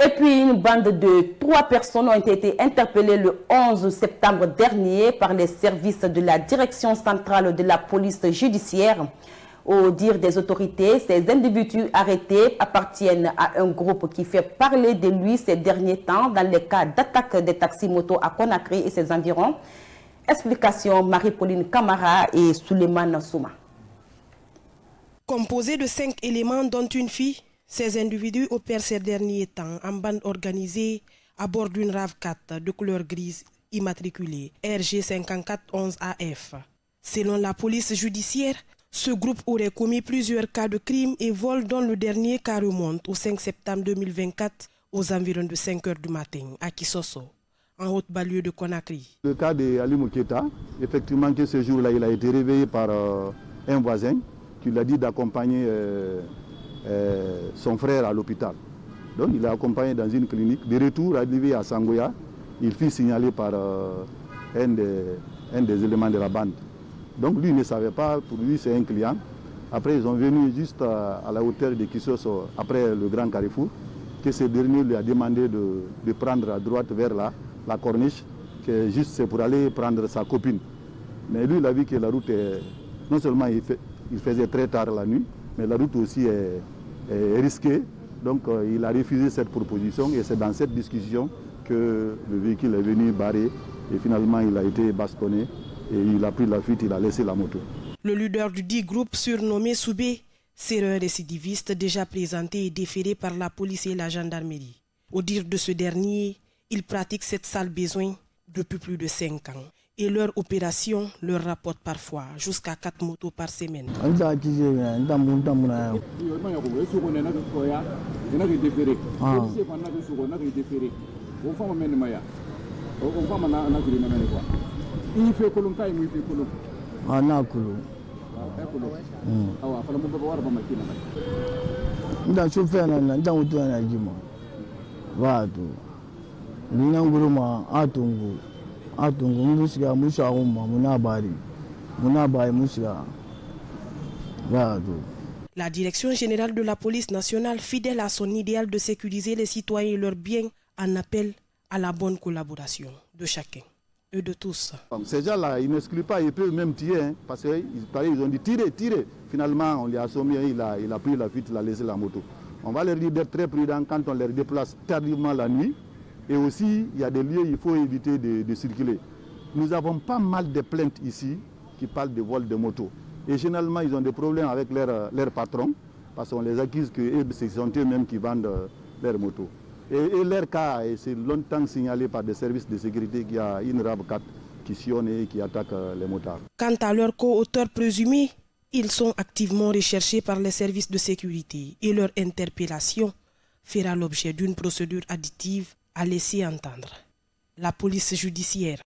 Et puis, une bande de 3 personnes ont été interpellées le 11 septembre dernier par les services de la Direction centrale de la police judiciaire. Au dire des autorités, ces individus arrêtés appartiennent à un groupe qui fait parler de lui ces derniers temps dans les cas d'attaque des taxis-motos à Conakry et ses environs. Explication Marie-Pauline Camara et Souleymane Souma. Composé de 5 éléments dont une fille, ces individus opèrent ces derniers temps en bande organisée à bord d'une RAV4 de couleur grise immatriculée RG 5411AF. Selon la police judiciaire, ce groupe aurait commis plusieurs cas de crimes et vols dont le dernier cas remonte au 5 septembre 2024 aux environs de 5 h du matin à Kisosso, en haute banlieue de Conakry. Le cas d'Ali Mouketa, effectivement que ce jour-là, il a été réveillé par un voisin qui lui a dit d'accompagner son frère à l'hôpital. Donc il l'a accompagné dans une clinique. De retour, arrivé à Sangoya, il fut signalé par un des éléments de la bande. Donc lui ne savait pas, pour lui c'est un client. Après ils sont venus juste à la hauteur de Kisosso, après le grand carrefour, que ce dernier lui a demandé de prendre à droite vers la corniche, que juste c'est pour aller prendre sa copine. Mais lui il a vu que la route non seulement il faisait très tard la nuit, mais la route aussi est risquée. Donc il a refusé cette proposition et c'est dans cette discussion que le véhicule est venu barrer et finalement il a été bastonné et il a pris la fuite, il a laissé la moto. Le leader du dit groupe surnommé Soubé, c'est un récidiviste déjà présenté et déféré par la police et la gendarmerie. Au dire de ce dernier, il pratique cette sale besoin depuis plus de 5 ans. Et leur opération leur rapporte parfois jusqu'à 4 motos par semaine. La Direction générale de la police nationale, fidèle à son idéal de sécuriser les citoyens et leurs biens, en appelle à la bonne collaboration de chacun et de tous. Ces gens-là, ils n'excluent pas, ils peuvent même tirer, hein, parce qu'ils ont dit tirer. Finalement, on les a assommés, il a pris la fuite, il a laissé la moto. On va leur dire d'être très prudents quand on les déplace tardivement la nuit. Et aussi, il y a des lieux où il faut éviter de circuler. Nous avons pas mal de plaintes ici qui parlent de vol de moto. Et généralement, ils ont des problèmes avec leur patron, parce qu'on les accuse que ce sont eux-mêmes qui vendent leurs motos. Et leur cas, c'est longtemps signalé par des services de sécurité qu'il y a une RAV4 qui sillonne et qui attaque les motards. Quant à leurs co-auteurs présumés, ils sont activement recherchés par les services de sécurité et leur interpellation fera l'objet d'une procédure additive à laisser entendre la police judiciaire.